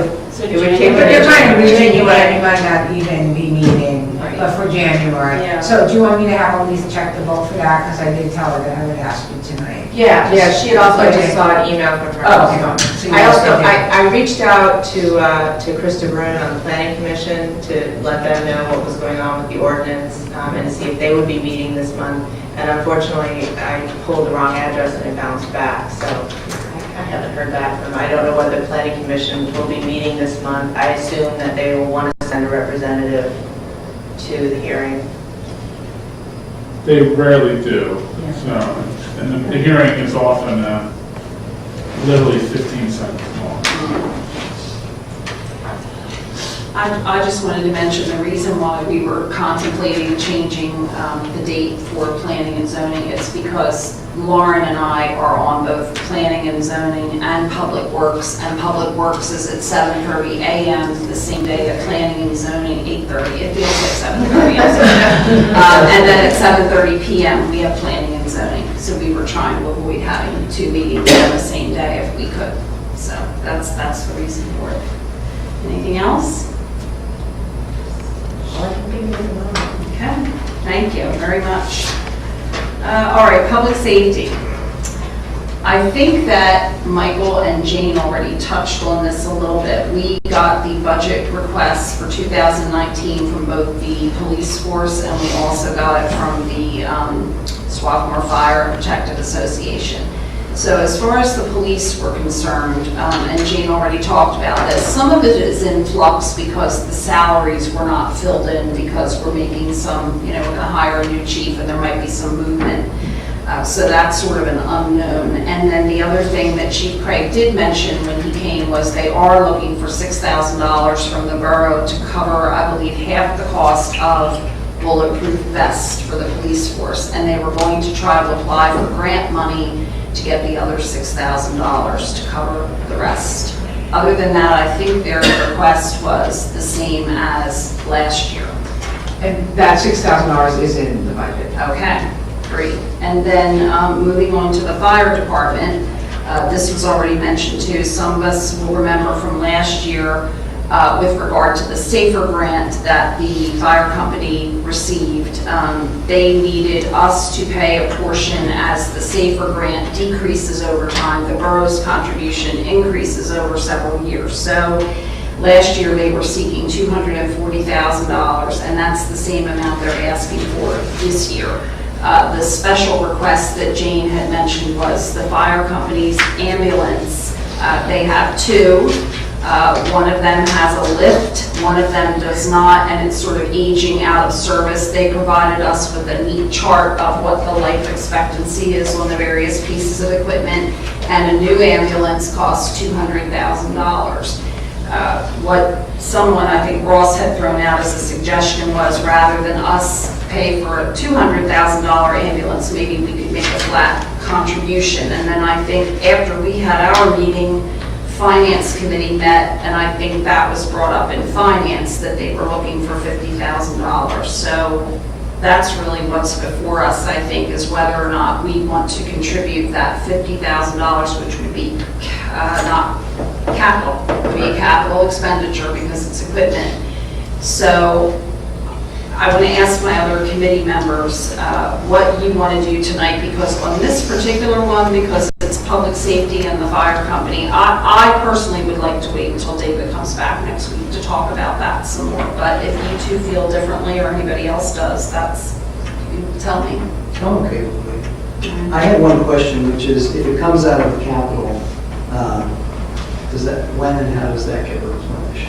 It would take but they're trying to January. continue it, it might not even be meeting, but for January. Yeah. So do you want me to have Elise check the vote for that? Because I did tell her that I would ask you tonight. Yeah, she had also, I just saw an email from her. Oh, okay. So you I also, also did. I reached out to Krista Brun on the Planning Commission to let them know what was going on with the ordinance and to see if they would be meeting this month. And unfortunately, I pulled the wrong address and it bounced back, so I haven't heard back from them. I don't know whether the Planning Commission will be meeting this month. I assume that they will want to send a representative to the hearing. They rarely do, Yeah. so, and the hearing is often literally 15 seconds long. I just wanted to mention the reason why we were contemplating changing the date for planning and zoning is because Lauren and I are on both planning and zoning and public works is at 7:30 a.m. the same day that planning and zoning 8:30. It feels like 7:30. And then at 7:30 p.m. we have planning and zoning. So we were trying to avoid having two meetings on the same day if we could. So that's the reason for it. Anything else? Okay, thank you very much. All right, public safety. I think that Michael and Jane already touched on this a little bit. We got the budget requests for 2019 from both the police force and we also got it from the Swarthmore Fire and Protective Association. So as far as the police were concerned, and Jane already talked about this, some of it is in flux because the salaries were not filled in because we're making some, we're going to hire a new chief and there might be some movement. So that's sort of an unknown. And then the other thing that Chief Craig did mention when he came was they are looking for $6,000 from the borough to cover, I believe, half the cost of bulletproof vests for the police force. And they were going to try to apply for grant money to get the other $6,000 to cover the rest. Other than that, I think their request was the same as last year. And that $6,000 is in the budget. Okay, great. And then moving on to the fire department, this was already mentioned too. Some of us will remember from last year with regard to the SAFER grant that the fire company received. They needed us to pay a portion as the SAFER grant decreases over time. The borough's contribution increases over several years. So last year they were seeking $240,000 and that's the same amount they're asking for this year. The special request that Jane had mentioned was the fire company's ambulance. They have two. One of them has a lift, one of them does not, and it's sort of aging out of service. They provided us with a neat chart of what the life expectancy is on the various pieces of equipment, and a new ambulance costs $200,000. What someone, I think Ross had thrown out as a suggestion was rather than us pay for a $200,000 ambulance, maybe we could make a flat contribution. And then I think after we had our meeting, Finance Committee met, and I think that was brought up in Finance that they were looking for $50,000. So that's really what's before us, I think, is whether or not we want to contribute that $50,000, which would be not capital, it would be a capital expenditure because it's equipment. So I want to ask my other committee members what you want to do tonight, because on this particular one, because it's public safety and the fire company, I personally would like to wait until David comes back next week to talk about that some more. But if you two feel differently or anybody else does, you tell me. I'm okay with it. I had one question, which is, if it comes out of the capital, when and how does that get replenished?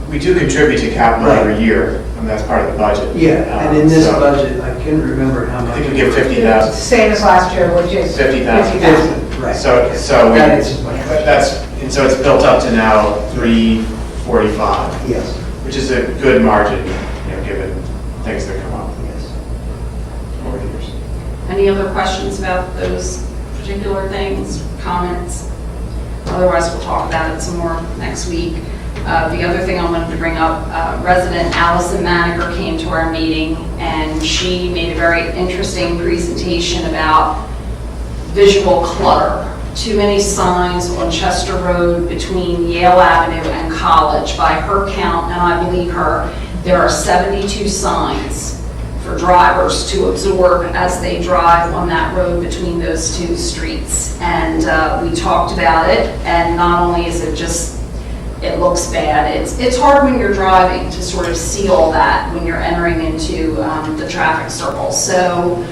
We do contribute to capital every year, and that's part of the budget. Yeah, and in this So, budget, I couldn't remember how I much. think we give 50,000. Same as last year, which is 50,000. 50,000. Right. So That answers my question. and so it's built up to now 345, Yes, which is a good margin, given things that come up yes. over the years. Any other questions about those particular things, comments? Otherwise, we'll talk about it some more next week. The other thing I wanted to bring up, resident Allison Maniger came to our meeting, and she made a very interesting presentation about visual clutter. Too many signs on Chester Road between Yale Avenue and College. By her count, and I believe her, there are 72 signs for drivers to absorb as they drive on that road between those two streets. And we talked about it, and not only is it just, it looks bad, it's hard when you're driving to sort of see all that when you're entering into the traffic circle. So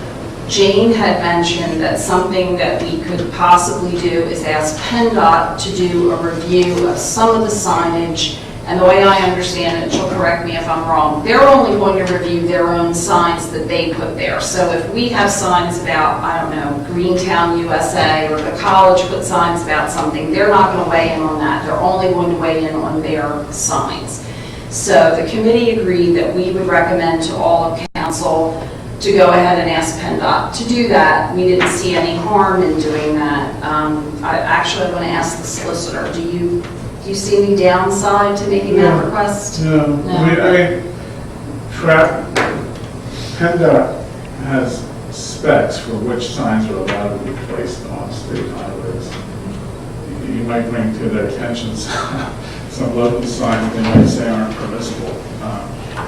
Jane had mentioned that something that we could possibly do is ask PennDOT to do a review of some of the signage. And the way I understand it, she'll correct me if I'm wrong, they're only going to review their own signs that they put there. So if we have signs about, I don't know, Greentown, USA, or the college put signs about something, they're not going to weigh in on that. They're only going to weigh in on their signs. So the committee agreed that we would recommend to all of council to go ahead and ask PennDOT to do that. We didn't see any harm in doing that. I want to ask the solicitor, do you see any downside to making that request? No, PennDOT has specs for which signs are allowed to be placed on state highways. You might bring to their attention some local signs they might say aren't permissible.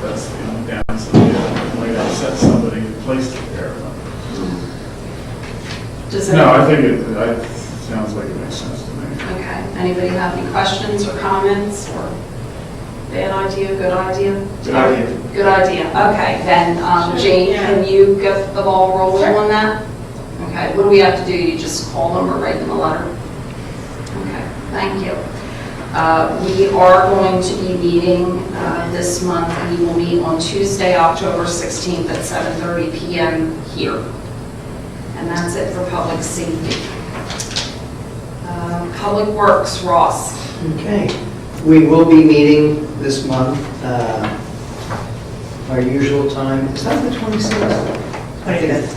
That's the only downside. It might upset somebody who placed it there. No, I think it sounds like it makes sense to me. Okay. Anybody have any questions or comments, or bad idea, good idea? Good idea. Good idea. Okay, then Jane, can you get the ball rolling on that? Okay, what do we have to do? You just call them or write them a letter? Okay, thank you. We are going to be meeting this month. We will meet on Tuesday, October 16th at 7:30 p.m. here. And that's it for public safety. Public Works, Ross. Okay. We will be meeting this month. Our usual time, is that the 26th? 25th.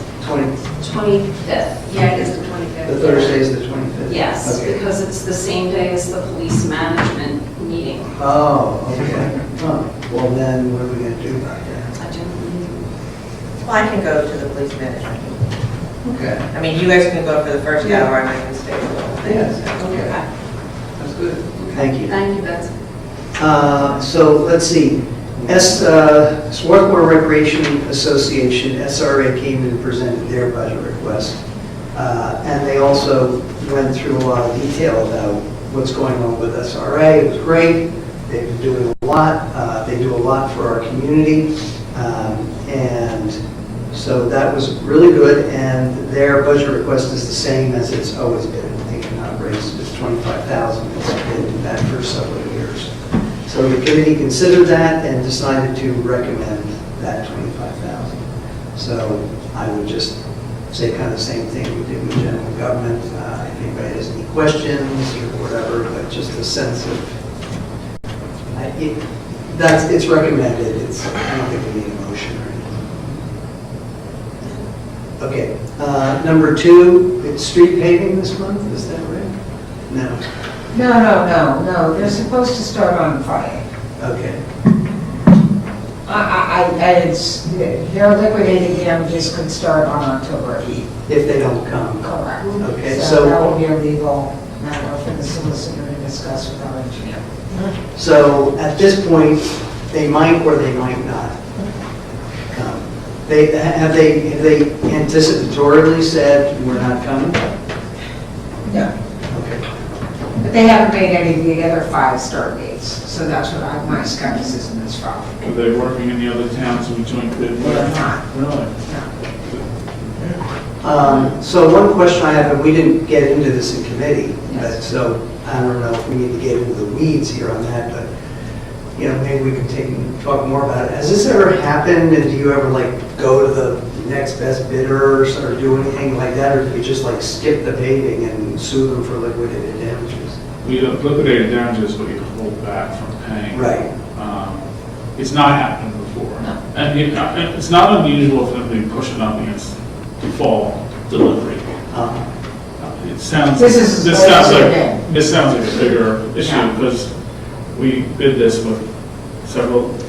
25th. Yeah, it is the 25th. The Thursday is the 25th? Yes, Okay. because it's the same day as the police management meeting. Oh, okay. Huh. Well, then what are we going to do about that? I don't Well, I can go to the police management. Okay. I mean, you guys can go for the first hour and I can stay for the whole thing. Yes, so. okay. That's good. Thank you. Thank you, Betsy. So let's see. Swarthmore Recreation Association, SRA, came in and presented their budget request. And they also went through a lot of detail about what's going on with SRA. It was great. They've been doing a lot. They do a lot for our community. And so that was really good. And their budget request is the same as it's always been. They cannot raise it. It's $25,000. It's been that for several years. So the committee considered that and decided to recommend that $25,000. So I would just say kind of the same thing we did with general government. If anybody has any questions or whatever, but just a sense of, it's recommended. I don't think we need a motion or anything. Okay. Number 2, it's street paving this month, is that right? No. No. They're supposed to start on Friday. Okay. Their liquidated damages could start on October 8th. If they don't come. Correct. Okay, So that so, will be a legal matter for the solicitor to discuss with our engineer. so at this point, they might or they might not come. Have they anticipatorily said, we're not coming? No. Okay. But they haven't made any of the other 5 start dates, so that's what my skepticism is from. Are they working in the other towns we joint bid with? They're not. Really? So one question I have, and we didn't get into this in committee, Yes. so I don't know if we need to get into the weeds here on that, but, maybe we can talk more about it. Has this ever happened, and do you ever go to the next best bidders or do anything like that, or do you just skip the paving and sue them for liquidated damages? We don't liquidated damages, but you hold back from paying. Right. It's not happened before. And it's not unusual for them to be pushing up against fall delivery. It sounds, This is this what sounds it's like, been. this sounds like a bigger issue Yeah. because we bid this with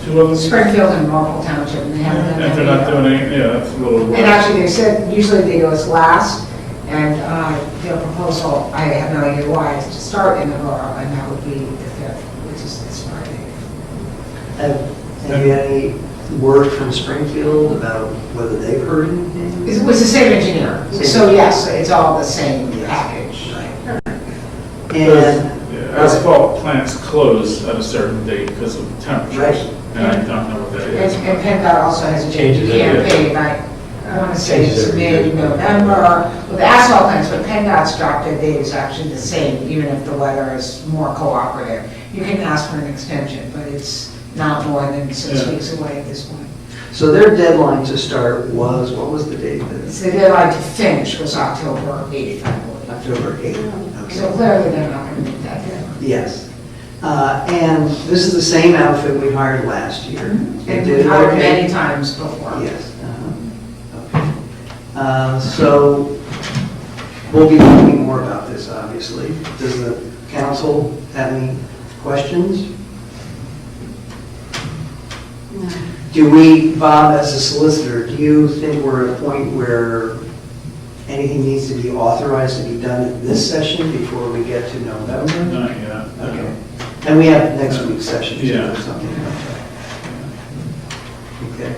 two others. Springfield and Marple Township, and they haven't done And that if they're not either. doing it, that's a little. And actually, they said usually they go as last, and their proposal, I have no idea why, is to start in the borough, and that would be the 5th, which is this Friday. Have you any word from Springfield about whether they've heard anything? It was the same engineer, so yes, it's all the same package. And, Asphalt plants close at a certain date because of temperatures. Right. And I don't know what that is. And PennDOT also has a Changes every day. campaign, I want to say Changes it's every day. mid-November, with asphalt plants, but PennDOT's drop dead date is actually the same, even if the weather is more cooperative. You can ask for an extension, but it's not more than 6 Yeah. weeks away at this point. so their deadline to start was, what was the date? It's the deadline to finish was October 8th, I believe. October 8th. So Okay. clearly they're not going to meet that deadline. Yes. And this is the same outfit we hired last year. They And did we've it hired okay? many times before. Yes. Okay. So we'll be talking more about this, obviously. Does the council have any questions? Do we, Bob, as a solicitor, do you think we're at a point where anything needs to be authorized to be done in this session before we get to November? Not yet. Okay. And we have next week's session too, Yeah. or something like that. Okay.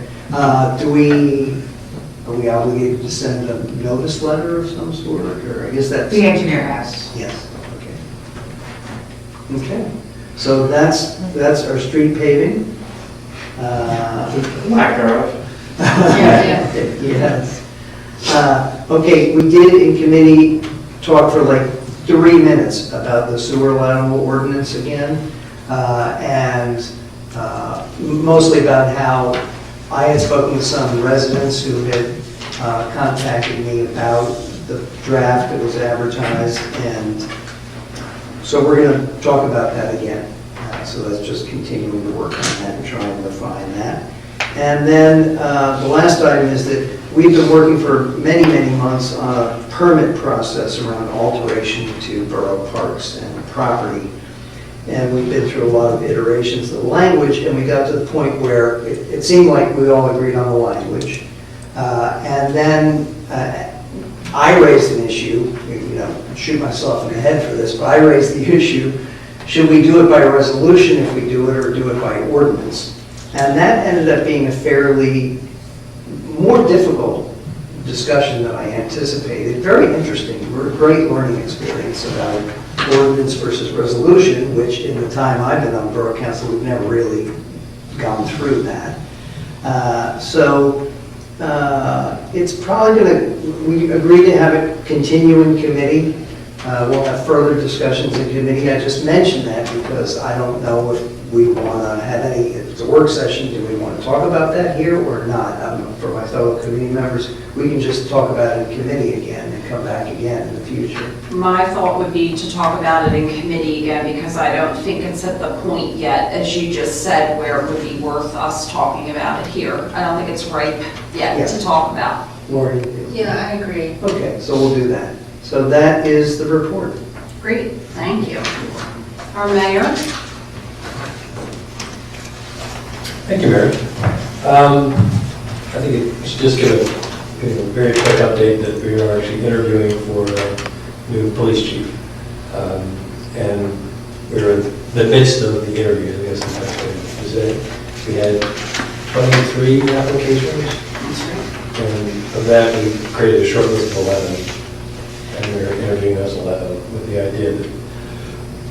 Are we obligated to send a notice letter of some sort, or I guess that's? The engineer has. Yes, okay. Okay, so that's our street paving. Lack thereof. Yes. Okay, we did in committee talk for 3 minutes about the sewer lateral ordinance again, and mostly about how I had spoken with some residents who had contacted me about the draft that was advertised, and so we're going to talk about that again. So that's just continuing to work on that and trying to refine that. And then the last item is that we've been working for many, many months on a permit process around alteration to borough parks and property. And we've been through a lot of iterations of the language, and we got to the point where it seemed like we all agreed on the language. And then I raised an issue, shoot myself in the head for this, but I raised the issue, should we do it by resolution if we do it, or do it by ordinance? And that ended up being a fairly more difficult discussion than I anticipated. Very interesting, great learning experience about ordinance versus resolution, which in the time I've been on Borough Council, we've never really gone through that. It's probably we agreed to have it continue in committee. We'll have further discussions in committee. I just mentioned that because I don't know if we want to have any, if it's a work session, do we want to talk about that here or not? For my fellow committee members, we can just talk about it in committee again and come back again in the future. My thought would be to talk about it in committee again, because I don't think it's at the point yet, as you just said, where it would be worth us talking about it here. I don't think it's ripe yet to talk about. Lori? Yeah, I agree. Okay, so we'll do that. So that is the report. Great, thank you. Our mayor? Thank you, Mary. I think we should just give a very quick update that we are actually interviewing for a new police chief. And we're in the midst of the interview, I guess is the best way to say it. We had 23 applications. And of that, we created a short list of 11. And we're interviewing those 11 with the idea that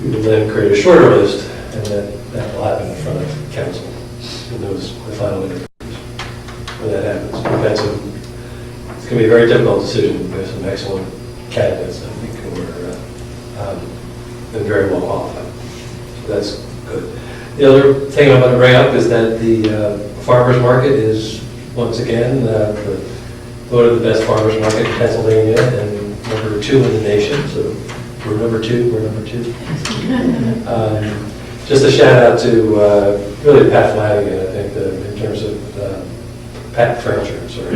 we will then create a shorter list, and that will happen in front of council in those the final interviews. When that happens, it's going to be a very difficult decision. We have some excellent candidates, I think, who are been very well qualified. So that's good. The other thing I'm going to bring up is that the farmers market is once again voted the best farmers market in Pennsylvania and number 2 in the nation. So we're number 2. We're number 2. Just a shout out to really Pat Flanagan, I think, in terms of Pat Frencher, sorry.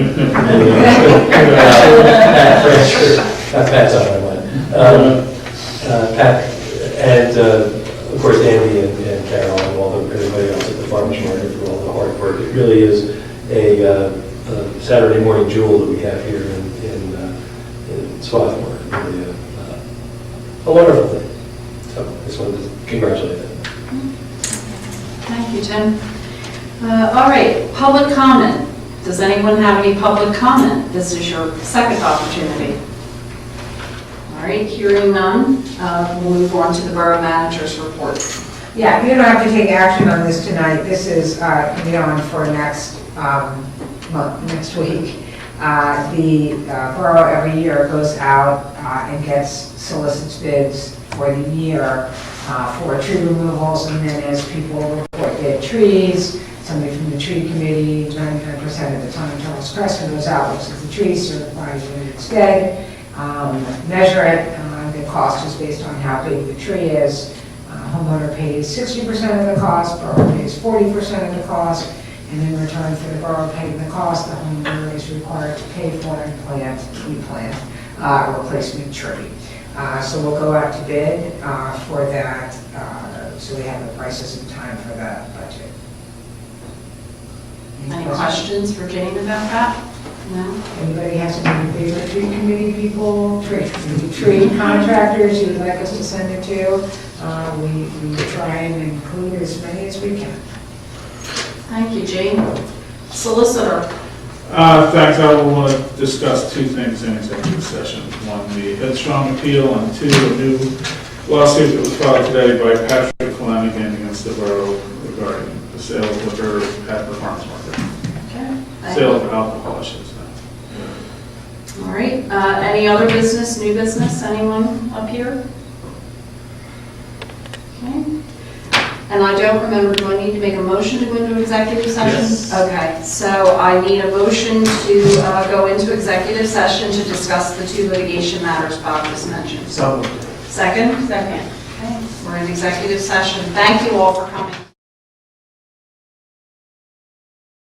Pat Frencher, not Pat's on my mind. Pat, and of course Andy and Carol and everybody else at the farmers market for all the hard work. It really is a Saturday morning jewel that we have here in Swarthmore. Really a wonderful thing. So I just wanted to congratulate them. Thank you, Tim. All right, public comment. Does anyone have any public comment? This is your second opportunity. All right, hearing none, we'll move on to the Borough Manager's report. Yeah, you don't have to take action on this tonight. This is on for next next week. The borough every year goes out and solicits bids for the year for tree removals, and then as people report dead trees, somebody from the tree committee, 99% of the time, Charles Cresta goes out, looks at the tree, certifies that it's dead, measure it. The cost is based on how big the tree is. Homeowner pays 60% of the cost, borough pays 40% of the cost, and in return for the borough paying the cost, the homeowner is required to pay for and replant a replacement tree. So we'll go out to bid for that, so we have the prices in time for that budget. Any questions for Jane about that? No? Anybody has any favorite tree committee people, tree contractors you'd like us to send it to? We try and include as many as we can. Thank you, Jane. Solicitor. Thanks. I will want to discuss 2 things in executive session. 1, the headstrong appeal, and 2, a new lawsuit that was filed today by Patrick Flanagan against the borough regarding the sale of liquor at the farmers market. Okay. Sale of alcohol, I should say. All right. Any other business, new business? Anyone up here? Okay. And I don't remember, do I need to make a motion to go into executive session? Yes. Okay, so I need a motion to go into executive session to discuss the 2 litigation matters Bob just mentioned. So Second? Second. Okay, we're in executive session. Thank you all for coming.